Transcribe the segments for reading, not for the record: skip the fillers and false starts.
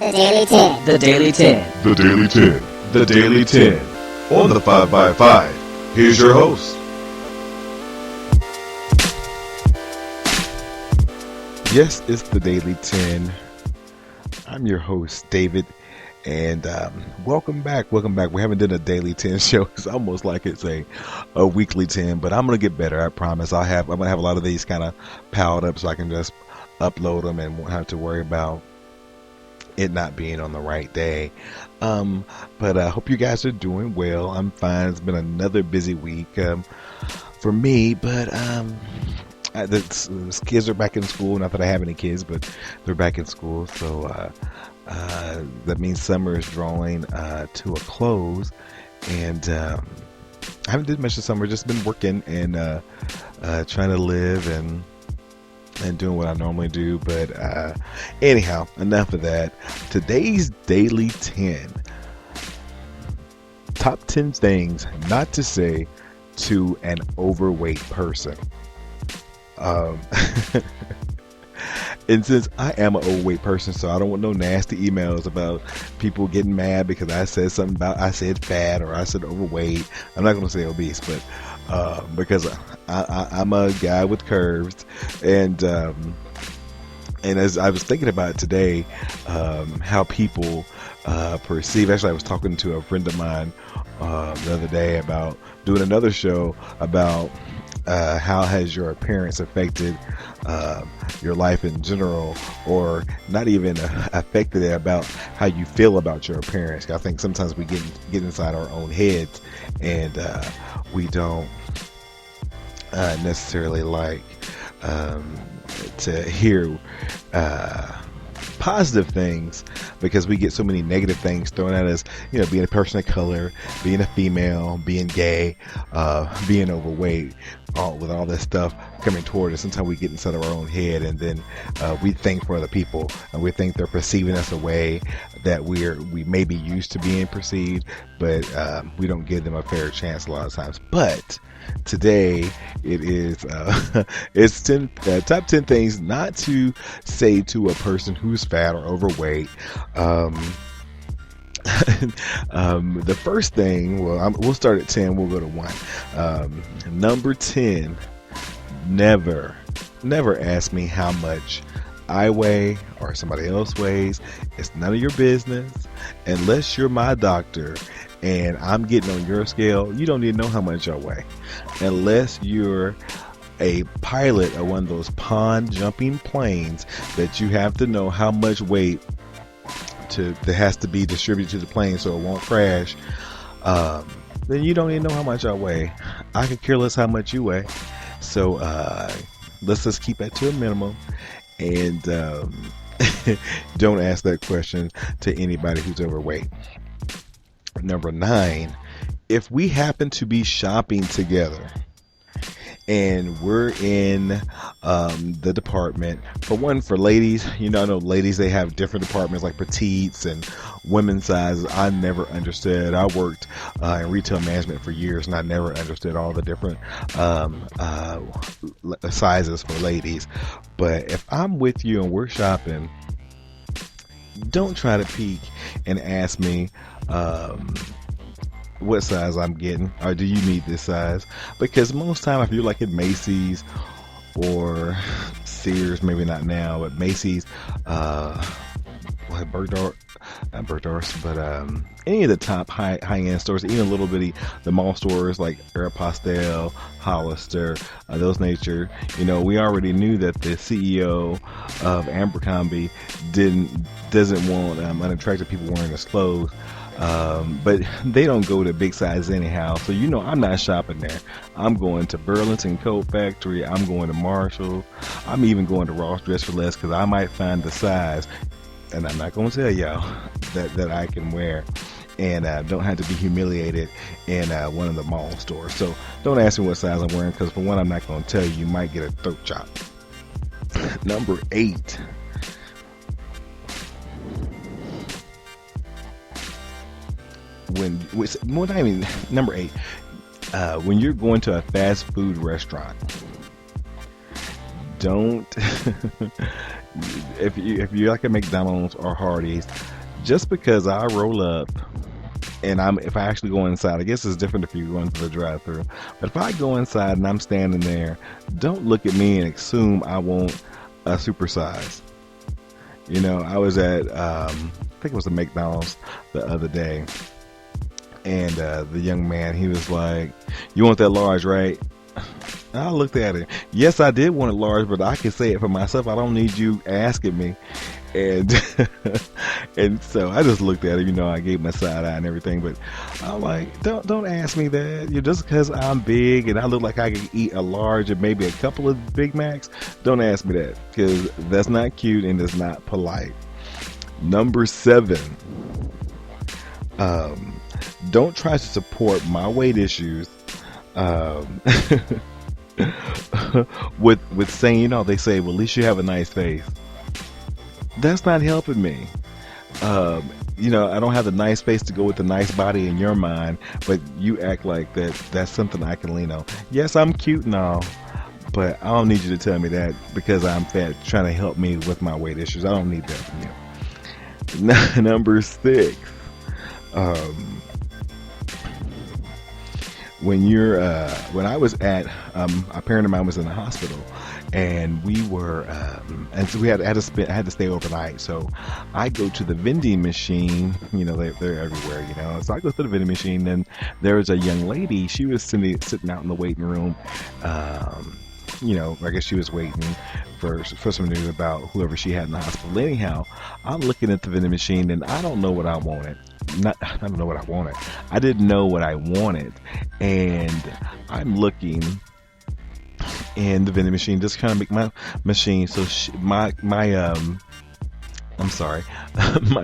The Daily 10. The Daily 10. The Daily 10. The Daily 10. On the 5x5. Here's your host. Yes, it's the Daily 10. I'm your host, David. And welcome back. We haven't done a Daily 10 show. It's almost like it's a weekly 10, but I'm going to get better. I promise. I'm going to have a lot of these kind of piled up so I can just upload them and won't have to worry about it not being on the right day. But I hope you guys are doing well. I'm fine. It's been another busy week for me, but the kids are back in school. Not that I have any kids, but they're back in school. So that means summer is drawing to a close. And I haven't did much this summer. Just been working and trying to live and doing what I normally do. But anyhow, enough of that. Today's Daily 10. Top 10 things not to say to an overweight person. And since I am an overweight person, so I don't want no nasty emails about people getting mad because I said something about, I said fat or I said overweight. I'm not going to say obese, but because I'm a guy with curves, and as I was thinking about it today, how people perceive. Actually, I was talking to a friend of mine the other day about doing another show about how has your appearance affected your life in general, or not even affected it, about how you feel about your appearance. I think sometimes we get inside our own heads, and we don't necessarily like to hear positive things, because we get so many negative things thrown at us, being a person of color, being a female, being gay, being overweight, with all this stuff coming toward us. Sometimes we get inside of our own head, and then we think for other people, and we think they're perceiving us a way that we may be used to being perceived, but we don't give them a fair chance a lot of times. But today it is it's top 10 things not to say to a person who's fat or overweight. The first thing, we'll start at 10, we'll go to 1. Number 10, never ask me how much I weigh or somebody else weighs. It's none of your business. Unless you're my doctor and I'm getting on your scale, you don't need to know how much I weigh. Unless you're a pilot of one of those pond jumping planes that you have to know how much weight that has to be distributed to the plane so it won't crash, then you don't even know how much I weigh. I could care less how much you weigh. So let's just keep that to a minimum, and don't ask that question to anybody who's overweight. Number 9, if we happen to be shopping together and we're in the department, for ladies, I know ladies, they have different departments like petites and women's sizes. I never understood. I worked in retail management for years, and I never understood all the different sizes for ladies. But if I'm with you and we're shopping, don't try to peek and ask me what size I'm getting, or do you need this size? Because most time, if you're like at Macy's or Sears, maybe not now, but Macy's, Bergdorf's, but any of the top high-end stores, even a little bitty, the mall stores like Aeropostale, Hollister, those nature, we already knew that the CEO of Abercrombie doesn't want unattractive people wearing his clothes. But they don't go to big size anyhow, so I'm not shopping there. I'm going to Burlington Coat Factory, I'm going to Marshall, I'm even going to Ross Dress for Less, because I might find the size, and I'm not going to tell y'all that I can wear, and don't have to be humiliated in one of the mall stores. So don't ask me what size I'm wearing, because for one, I'm not going to tell you. You might get a throat chop. Number 8. Number 8, when you're going to a fast food restaurant, don't if you like a McDonald's or Hardee's, just because I roll up and if I actually go inside, I guess it's different if you go into the drive-through. But if I go inside and I'm standing there, don't look at me and assume I want a supersize. You know, I was at I think it was a McDonald's the other day, and the young man, he was like, "You want that large, right?" I looked at it. Yes, I did want it large, but I can say it for myself. I don't need you asking me. And and so I just looked at it. You know, I gave my side eye and everything. But I'm like, don't ask me that. You just because I'm big and I look like I can eat a large and maybe a couple of Big Macs. Don't ask me that, because that's not cute and it's not polite. Number 7. Don't try to support my weight issues. With saying, you know, they say, well, at least you have a nice face. That's not helping me. You know, I don't have the nice face to go with the nice body in your mind, but you act like that's something I can lean on. Yes, I'm cute and all, but I don't need you to tell me that because I'm fat trying to help me with my weight issues. I don't need that from you. Number 6. When I was at a parent of mine was in the hospital, and we were and so I had to stay overnight. So I go to the vending machine. You know, they're everywhere. You know, so I go to the vending machine. And there was a young lady. She was sitting out in the waiting room. You know, I guess she was waiting for some news about whoever she had in the hospital. Anyhow, I'm looking at the vending machine, and I don't know what I wanted. I don't know what I wanted. I didn't know what I wanted, and I'm looking in the vending machine, just kind of make my machine. So my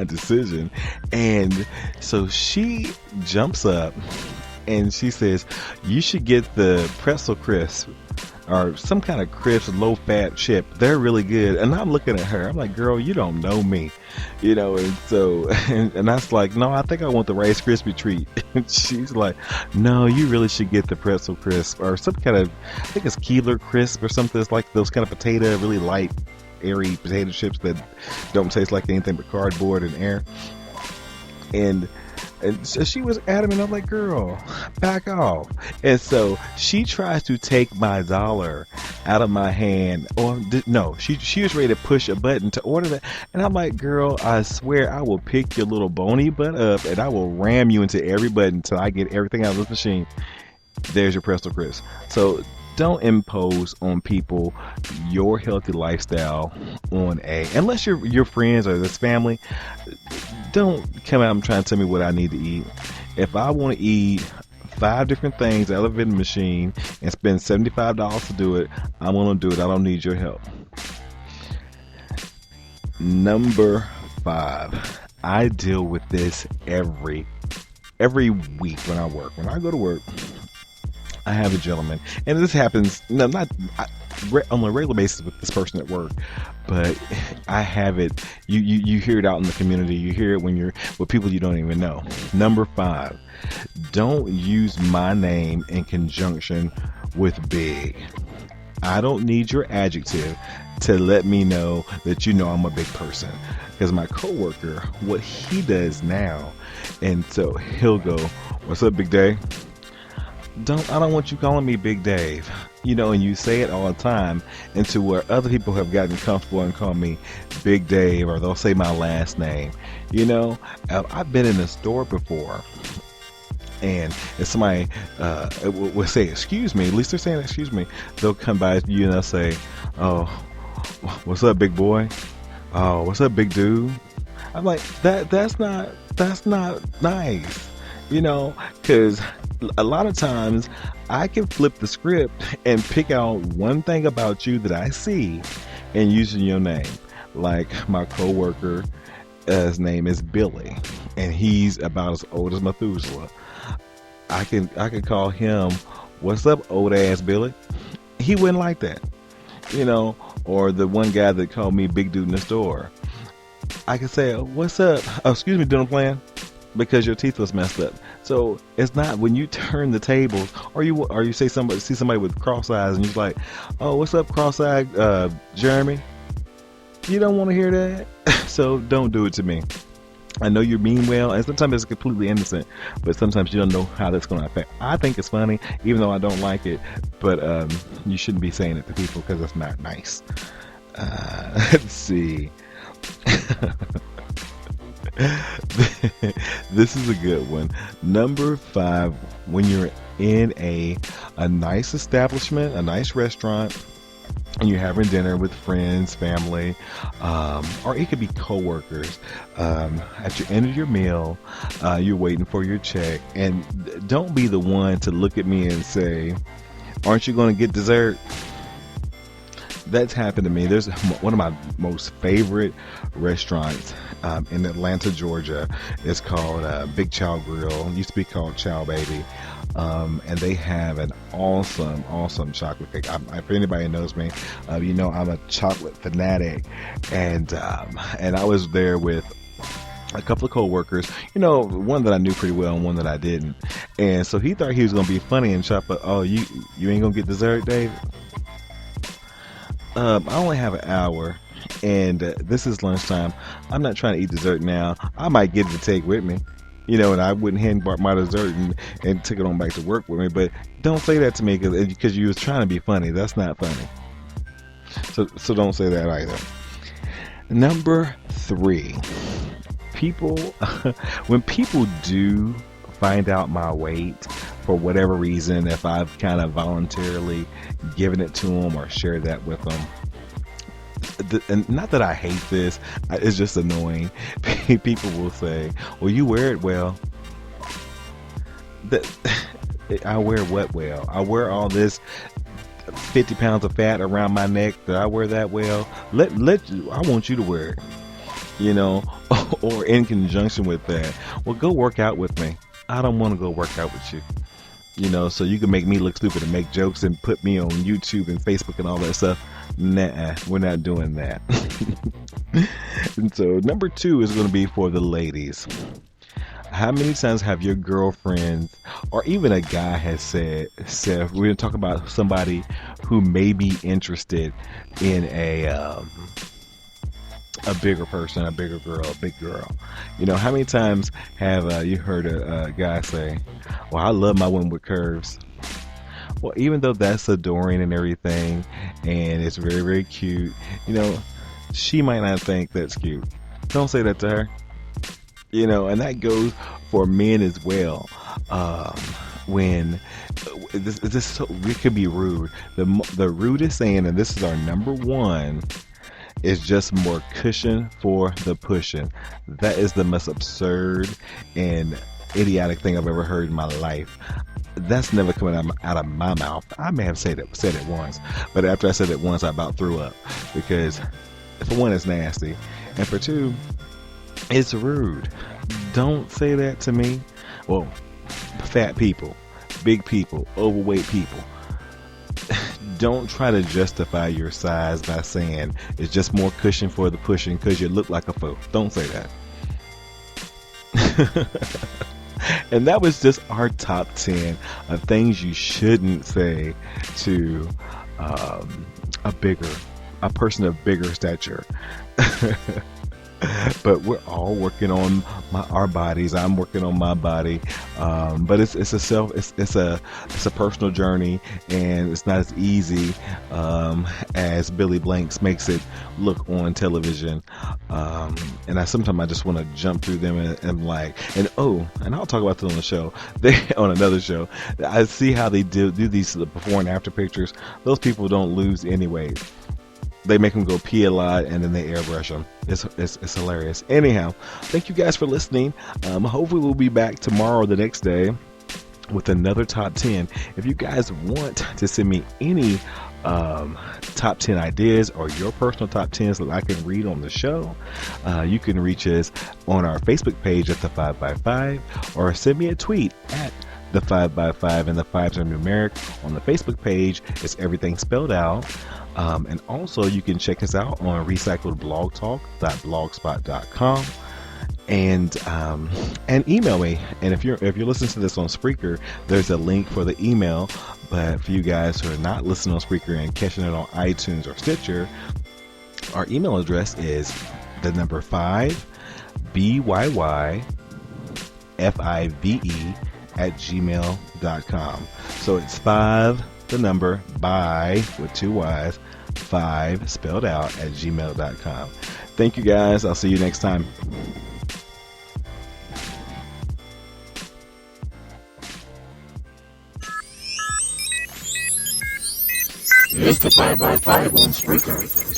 decision, and so she jumps up and she says, "You should get the pretzel crisp." Or some kind of crisp, low-fat chip. They're really good. And I'm looking at her. I'm like, girl, you don't know me. You know, and so, and I was like, no, I think I want the Rice Krispie treat. And she's like, no, you really should get the pretzel crisp. Or some kind of, I think it's Keebler crisp or something. It's like those kind of potato, really light, airy potato chips that don't taste like anything but cardboard and air. And so she was adamant. I'm like, girl, back off. And so she tries to take my dollar out of my hand. Or no, she was ready to push a button to order that. And I'm like, girl, I swear I will pick your little bony butt up and I will ram you into every button until I get everything out of this machine. There's your pretzel crisp. So don't impose on people your healthy lifestyle unless you're friends or this family. Don't come out and try and tell me what I need to eat. If I want to eat 5 different things out of the vending machine and spend $75 to do it, I'm going to do it. I don't need your help. Number 5. I deal with this every week when I work. When I go to work, I have a gentleman, and this happens on a regular basis with this person at work, but I have it. You hear it out in the community. You hear it when you're with people you don't even know. Number 5, don't use my name in conjunction with big. I don't need your adjective to let me know that you know I'm a big person. Because my coworker, what he does now, and so he'll go, "What's up, Big Dave?" I don't want you calling me Big Dave. You know, and you say it all the time, into where other people have gotten comfortable and call me Big Dave, or they'll say my last name. You know, I've been in a store before, and if somebody will say excuse me, at least they're saying excuse me, they'll come by you and they'll say, "Oh, what's up, big boy? Oh, what's up, big dude?" I'm like, that's not nice. You know, because a lot of times I can flip the script and pick out one thing about you that I see and using your name. Like my coworker, his name is Billy, and he's about as old as Methuselah. I can call him, "What's up, old ass Billy?" He wouldn't like that, you know. Or the one guy that called me Big Dude in the store, I can say, "What's up? Oh, excuse me, doing a plan?" Because your teeth was messed up. So it's not when you turn the tables, or you see somebody with cross eyes, and you're like, "Oh, what's up, cross-eyed Jeremy?" You don't want to hear that, so don't do it to me. I know you mean well, and sometimes it's completely innocent, but sometimes you don't know how that's going to affect. I think it's funny, even though I don't like it, but you shouldn't be saying it to people because it's not nice. Let's see. This is a good one. Number 5, when you're in a nice establishment, a nice restaurant, and you're having dinner with friends, family, or it could be coworkers. At your end of your meal, you're waiting for your check, and don't be the one to look at me and say, "Aren't you going to get dessert?" That's happened to me. There's one of my most favorite restaurants in Atlanta, Georgia. It's called Big Chow Grill. It used to be called Chow Baby. And they have an awesome chocolate cake. If anybody knows me, you know I'm a chocolate fanatic. And I was there with a couple of coworkers, one that I knew pretty well and one that I didn't. And so he thought he was going to be funny and chop up, "Oh, you ain't going to get dessert, Dave?" I only have an hour, and this is lunchtime. I'm not trying to eat dessert now. I might get it to take with me, and I wouldn't hand my dessert and take it on back to work with me. But don't say that to me because you was trying to be funny. That's not funny. So don't say that either. Number 3, people. When people do find out my weight for whatever reason, if I've kind of voluntarily given it to them or shared that with them, and not that I hate this, it's just annoying. People will say, "Well, you wear it well." I wear what well? I wear all this 50 pounds of fat around my neck. That I wear that well? I want you to wear it, or in conjunction with that. Well, go work out with me. I don't want to go work out with you. So you can make me look stupid and make jokes and put me on YouTube and Facebook and all that stuff. Nah, we're not doing that. And so number 2 is going to be for the ladies. How many times have your girlfriends or even a guy has said, we're going to talk about somebody who may be interested in a bigger person, a bigger girl, a big girl. How many times have you heard a guy say, "Well, I love my women with curves"? Well, even though that's adoring and everything, and it's very, very cute, she might not think that's cute. Don't say that to her. And that goes for men as well. When it could be rude. The rudest saying, and this is our number 1, is just more cushion for the pushing. That is the most absurd and idiotic thing I've ever heard in my life. That's never coming out of my mouth. I may have said it once, but after I said it once, I about threw up because, for one, it's nasty, and for 2, it's rude. Don't say that to me. Well, fat people, big people, overweight people. Don't try to justify your size by saying it's just more cushion for the pushing because you look like a fool. Don't say that. And that was just our top 10 of things you shouldn't say to a person of bigger stature. But we're all working on our bodies. I'm working on my body, but it's a personal journey, and it's not as easy as Billy Blanks makes it look on television. And sometimes I just want to jump through them and I'll talk about this on the show. On another show, I see how they do these before and after pictures. Those people don't lose any weight. They make them go pee a lot, and then they airbrush them. It's hilarious. Anyhow, thank you guys for listening. Hopefully we'll be back tomorrow or the next day with another top 10. If you guys want to send me any top 10 ideas or your personal top 10s that I can read on the show, you can reach us on our Facebook page at the 5x5, or send me a tweet at the 5x5, and the 5s are numeric. On the Facebook page, it's everything spelled out. And also you can check us out on recycledblogtalk.blogspot.com, and email me. And if you're listening to this on Spreaker, there's a link for the email. But for you guys who are not listening on Spreaker and catching it on iTunes or Stitcher, our email address is the number 5 byyyfive@gmail.com. So it's 5, the number, by, with 2 Y's, 5 spelled out, at gmail.com. Thank you guys. I'll see you next time. Here's the 5x5 on Spreaker.